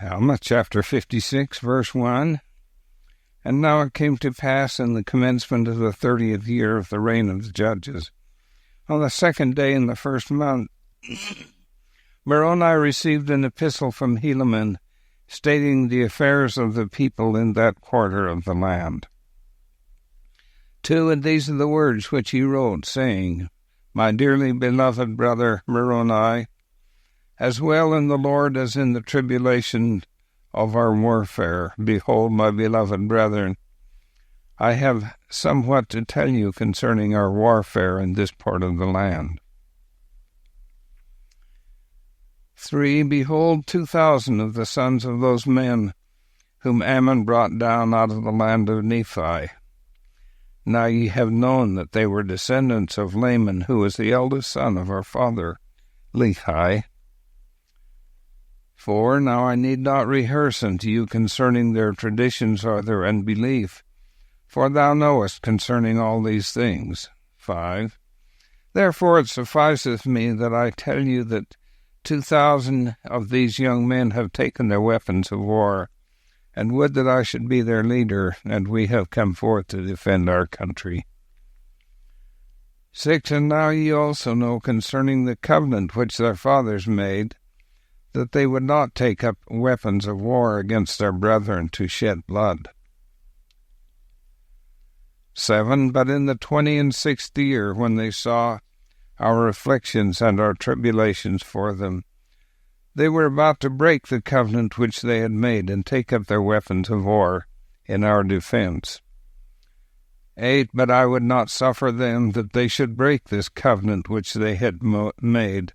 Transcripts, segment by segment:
Alma chapter 56, verse 1. And now it came to pass in the commencement of the 30th year of the reign of the judges, on the 2nd day in the 1st month, Moroni received an epistle from Helaman, stating the affairs of the people in that quarter of the land. 2. And these are the words which he wrote, saying, My dearly beloved brother Moroni, as well in the Lord as in the tribulation of our warfare, behold, my beloved brethren, I have somewhat to tell you concerning our warfare in this part of the land. 3. Behold, 2,000 of the sons of those men whom Ammon brought down out of the land of Nephi. Now ye have known that they were descendants of Laman, who was the eldest son of our father Lehi. 4. Now I need not rehearse unto you concerning their traditions or their unbelief, for thou knowest concerning all these things. 5. Therefore it sufficeth me that I tell you that 2,000 of these young men have taken their weapons of war, and would that I should be their leader, and we have come forth to defend our country. 6. And now ye also know concerning the covenant which their fathers made, that they would not take up weapons of war against their brethren to shed blood. 7. But in the 26th year, when they saw our afflictions and our tribulations for them, they were about to break the covenant which they had made, and take up their weapons of war in our defense. 8. But I would not suffer them that they should break this covenant which they had made,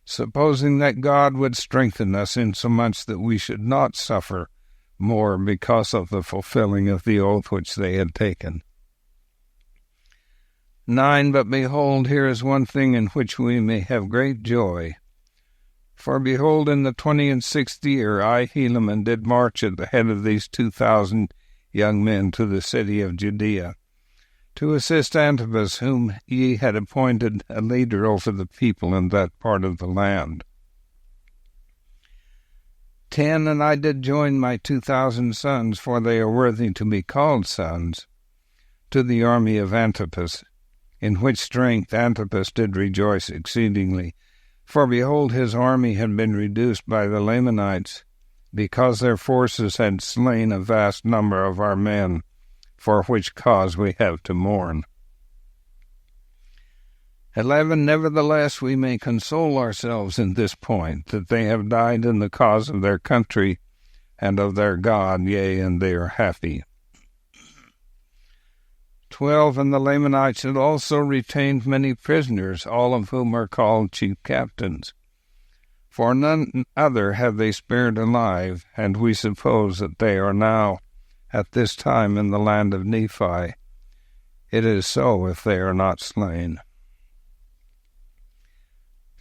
supposing that God would strengthen us insomuch that we should not suffer more because of the fulfilling of the oath which they had taken. 9. But behold, here is one thing in which we may have great joy. For behold, in the 26th year I, Helaman, did march at the head of these 2,000 young men to the city of Judea, to assist Antipas, whom ye had appointed a leader over the people in that part of the land. 10. And I did join my 2,000 sons, for they are worthy to be called sons, to the army of Antipas, in which strength Antipas did rejoice exceedingly. For behold, his army had been reduced by the Lamanites, because their forces had slain a vast number of our men, for which cause we have to mourn. 11. Nevertheless we may console ourselves in this point, that they have died in the cause of their country and of their God, yea, and they are happy. 12. And the Lamanites had also retained many prisoners, all of whom are called chief captains. For none other have they spared alive, and we suppose that they are now at this time in the land of Nephi. It is so if they are not slain.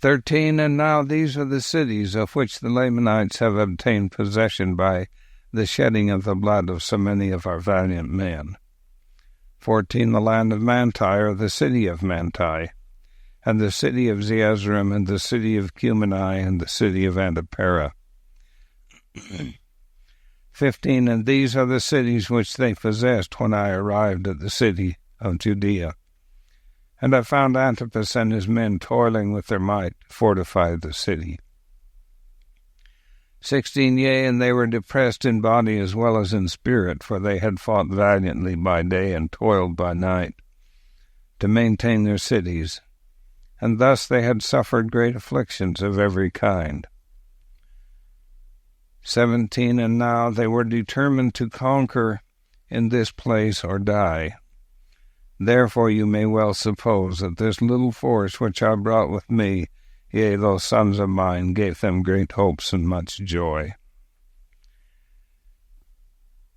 13. And now these are the cities of which the Lamanites have obtained possession by the shedding of the blood of so many of our valiant men. 14. The land of Manti, or the city of Manti, and the city of Zeezrom, and the city of Cumeni, and the city of Antiparah. 15. And these are the cities which they possessed when I arrived at the city of Judea. And I found Antipas and his men toiling with their might to fortify the city. 16. Yea, and they were depressed in body as well as in spirit, for they had fought valiantly by day and toiled by night to maintain their cities, and thus they had suffered great afflictions of every kind. 17. And now they were determined to conquer in this place or die. Therefore you may well suppose that this little force which I brought with me, yea, those sons of mine, gave them great hopes and much joy.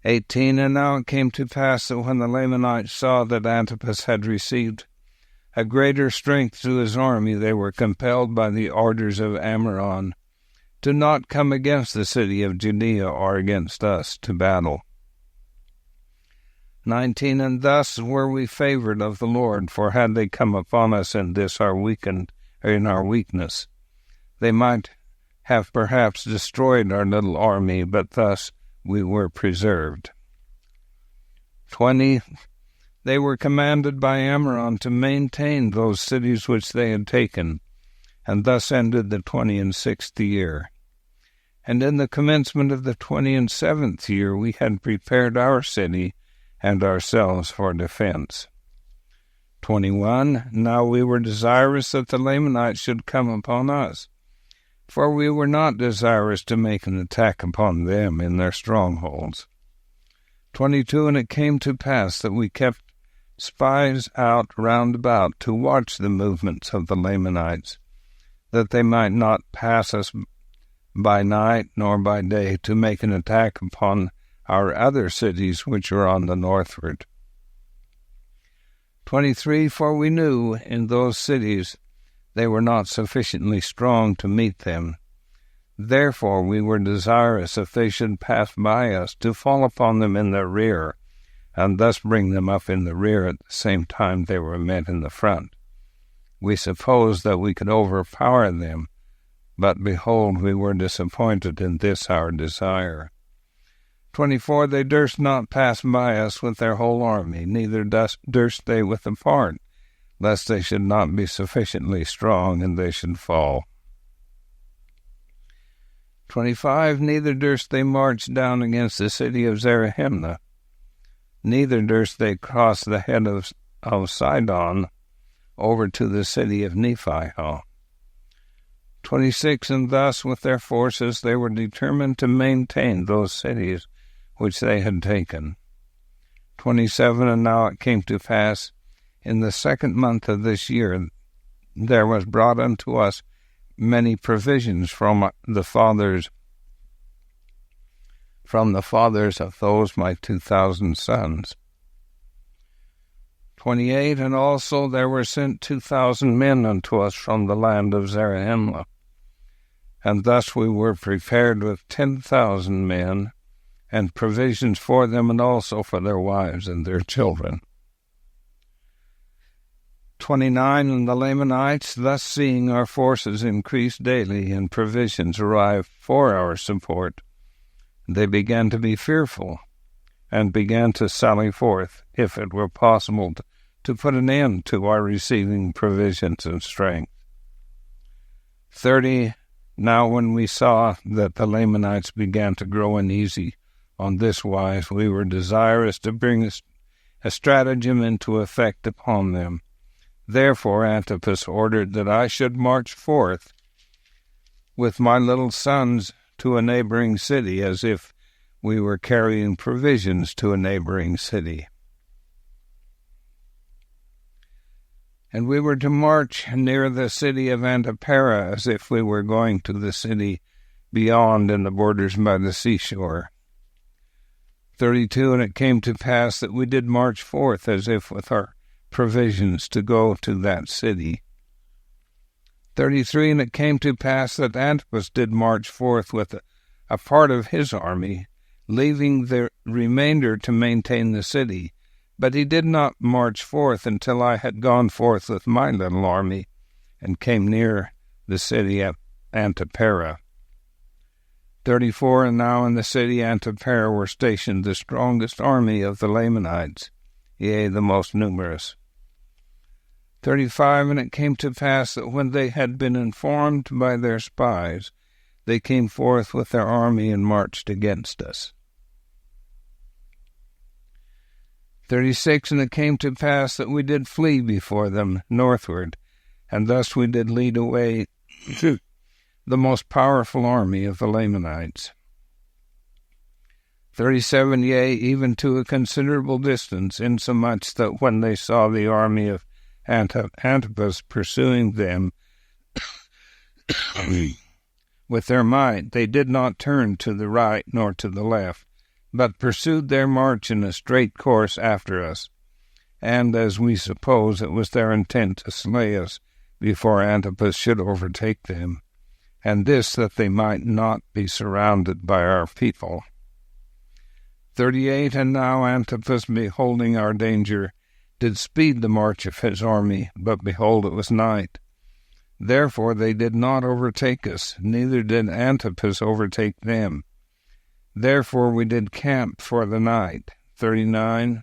18. And now it came to pass that when the Lamanites saw that Antipas had received a greater strength to his army, they were compelled by the orders of Ammoron to not come against the city of Judea or against us to battle. 19. And thus were we favored of the Lord, for had they come upon us in this our weakness, they might have perhaps destroyed our little army, but thus we were preserved. 20. They were commanded by Amram to maintain those cities which they had taken, and thus ended the 26th year. And in the commencement of the 27th year we had prepared our city and ourselves for defense. 21. Now we were desirous that the Lamanites should come upon us, for we were not desirous to make an attack upon them in their strongholds. 22. And it came to pass that we kept spies out round about to watch the movements of the Lamanites, that they might not pass us by night nor by day to make an attack upon our other cities which are on the northward. 23. For we knew in those cities they were not sufficiently strong to meet them. Therefore we were desirous, if they should pass by us, to fall upon them in their rear, and thus bring them up in the rear at the same time they were met in the front. We supposed that we could overpower them, but behold, we were disappointed in this our desire. 24. They durst not pass by us with their whole army, neither durst they with a part, lest they should not be sufficiently strong, and they should fall. 25. Neither durst they march down against the city of Zarahemnah, neither durst they cross the head of Sidon over to the city of Nephihah. 26. And thus with their forces they were determined to maintain those cities which they had taken. 27. And now it came to pass, in the 2nd month of this year, there was brought unto us many provisions from the fathers of those my 2,000 sons. 28. And also there were sent 2,000 men unto us from the land of Zarahemnah, and thus we were prepared with 10,000 men, and provisions for them, and also for their wives and their children. 29. And the Lamanites, thus seeing our forces increase daily, and provisions arrive for our support, they began to be fearful, and began to sally forth, if it were possible, to put an end to our receiving provisions and strength. 30. Now when we saw that the Lamanites began to grow uneasy on this wise, we were desirous to bring a stratagem into effect upon them. Therefore Antipas ordered that I should march forth with my little sons to a neighboring city, as if we were carrying provisions to a neighboring city. And we were to march near the city of Antipara, as if we were going to the city beyond in the borders by the seashore. 32. And it came to pass that we did march forth, as if with our provisions, to go to that city. 33. And it came to pass that Antipas did march forth with a part of his army, leaving the remainder to maintain the city. But he did not march forth until I had gone forth with my little army, and came near the city of Antipara. 34. And now in the city Antipara were stationed the strongest army of the Lamanites, yea, the most numerous. 35. And it came to pass that when they had been informed by their spies, they came forth with their army and marched against us. 36. And it came to pass that we did flee before them northward, and thus we did lead away the most powerful army of the Lamanites. 37. Yea, even to a considerable distance, insomuch that when they saw the army of Antipas pursuing them with their might, they did not turn to the right nor to the left, but pursued their march in a straight course after us. And, as we suppose, it was their intent to slay us before Antipas should overtake them, and this that they might not be surrounded by our people. 38. And now Antipas, beholding our danger, did speed the march of his army, but behold, it was night. Therefore they did not overtake us, neither did Antipas overtake them. Therefore we did camp for the night. 39.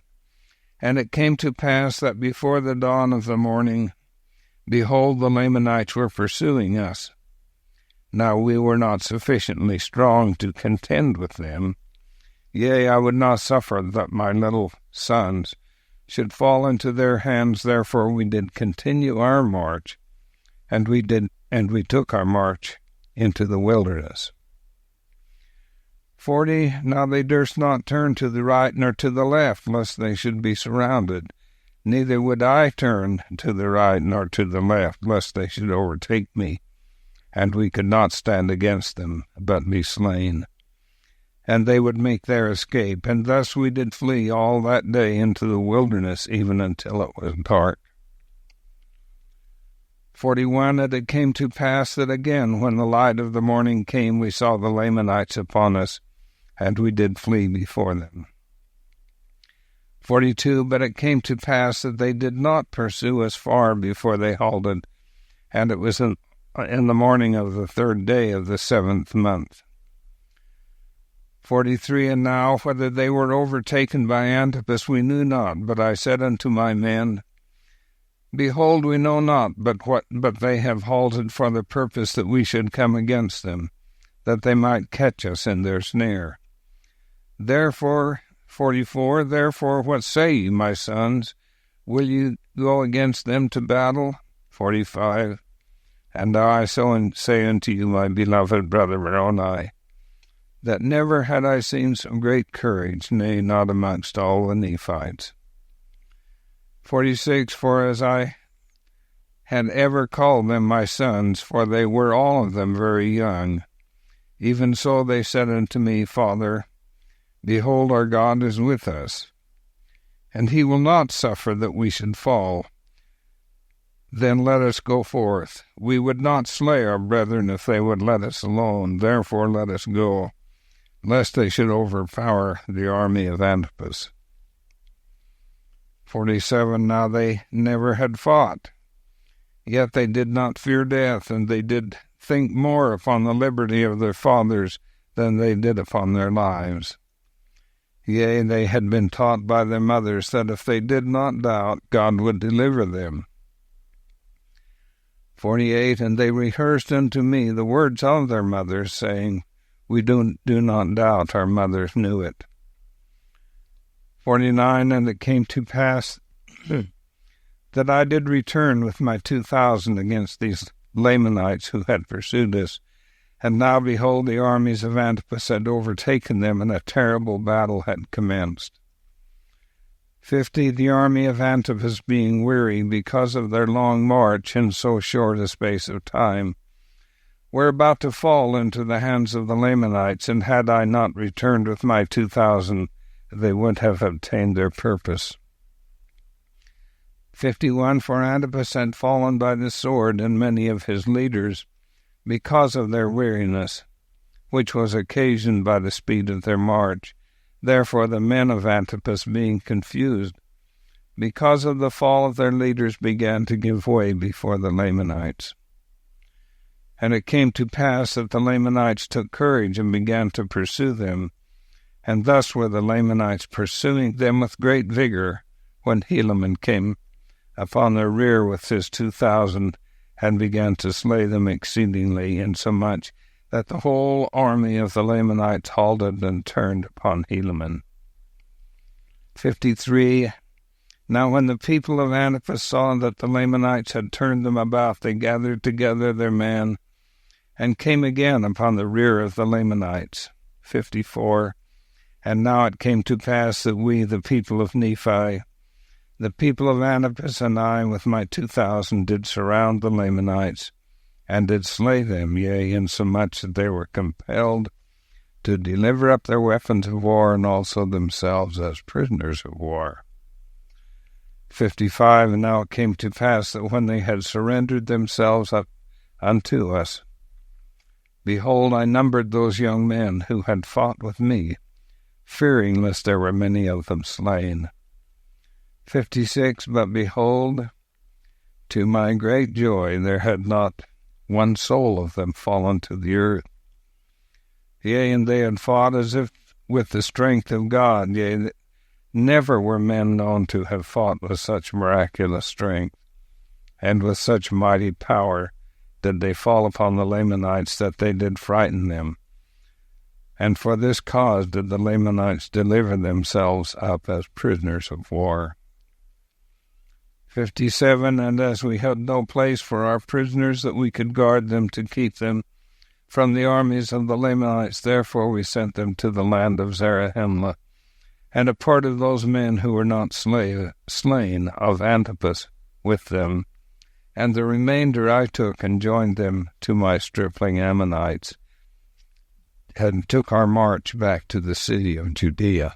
And it came to pass that before the dawn of the morning, behold, the Lamanites were pursuing us. Now we were not sufficiently strong to contend with them. Yea, I would not suffer that my little sons should fall into their hands. Therefore we did continue our march, and we took our march into the wilderness. 40. Now they durst not turn to the right nor to the left, lest they should be surrounded. Neither would I turn to the right nor to the left, lest they should overtake me, and we could not stand against them, but be slain. And they would make their escape, and thus we did flee all that day into the wilderness, even until it was dark. 41. And it came to pass that again, when the light of the morning came, we saw the Lamanites upon us, and we did flee before them. 42. But it came to pass that they did not pursue us far before they halted, and it was in the morning of the 3rd day of the 7th month. 43. And now, whether they were overtaken by Antipas, we knew not. But I said unto my men, Behold, we know not, but they have halted for the purpose that we should come against them, that they might catch us in their snare. Therefore, 44, therefore what say ye, my sons? Will you go against them to battle? 45. And I so say unto you, my beloved brother Moroni, that never had I seen so great courage, nay, not amongst all the Nephites. 46. For as I had ever called them my sons, for they were all of them very young, even so they said unto me, Father, behold, our God is with us, and he will not suffer that we should fall. Then let us go forth. We would not slay our brethren if they would let us alone. Therefore let us go, lest they should overpower the army of Antipas. 47. Now they never had fought, yet they did not fear death, and they did think more upon the liberty of their fathers than they did upon their lives. Yea, they had been taught by their mothers that if they did not doubt, God would deliver them. 48. And they rehearsed unto me the words of their mothers, saying, We do not doubt, our mothers knew it. 49. And it came to pass that I did return with my 2,000 against these Lamanites who had pursued us. And now, behold, the armies of Antipas had overtaken them, and a terrible battle had commenced. 50. The army of Antipas, being weary because of their long march in so short a space of time, were about to fall into the hands of the Lamanites, and had I not returned with my 2,000, they would have obtained their purpose. 51. For Antipas had fallen by the sword, and many of his leaders, because of their weariness, which was occasioned by the speed of their march. Therefore the men of Antipas, being confused, because of the fall of their leaders, began to give way before the Lamanites. And it came to pass that the Lamanites took courage and began to pursue them, and thus were the Lamanites pursuing them with great vigor, when Helaman came upon their rear with his 2,000, and began to slay them exceedingly, insomuch that the whole army of the Lamanites halted and turned upon Helaman. 53. Now when the people of Antipas saw that the Lamanites had turned them about, they gathered together their men, and came again upon the rear of the Lamanites. 54. And now it came to pass that we, the people of Nephi, the people of Antipas, and I, with my 2,000, did surround the Lamanites, and did slay them, yea, insomuch that they were compelled to deliver up their weapons of war, and also themselves as prisoners of war. 55. And now it came to pass that when they had surrendered themselves up unto us, behold, I numbered those young men who had fought with me, fearing lest there were many of them slain. 56. But behold, To my great joy, there had not one soul of them fallen to the earth. Yea, and they had fought as if with the strength of God. Yea, never were men known to have fought with such miraculous strength, and with such mighty power did they fall upon the Lamanites, that they did frighten them. And for this cause did the Lamanites deliver themselves up as prisoners of war. 57. And as we had no place for our prisoners, that we could guard them to keep them from the armies of the Lamanites, therefore we sent them to the land of Zarahemla, and a part of those men who were not slain of Antipas with them, and the remainder I took and joined them to my stripling Ammonites, and took our march back to the city of Judea.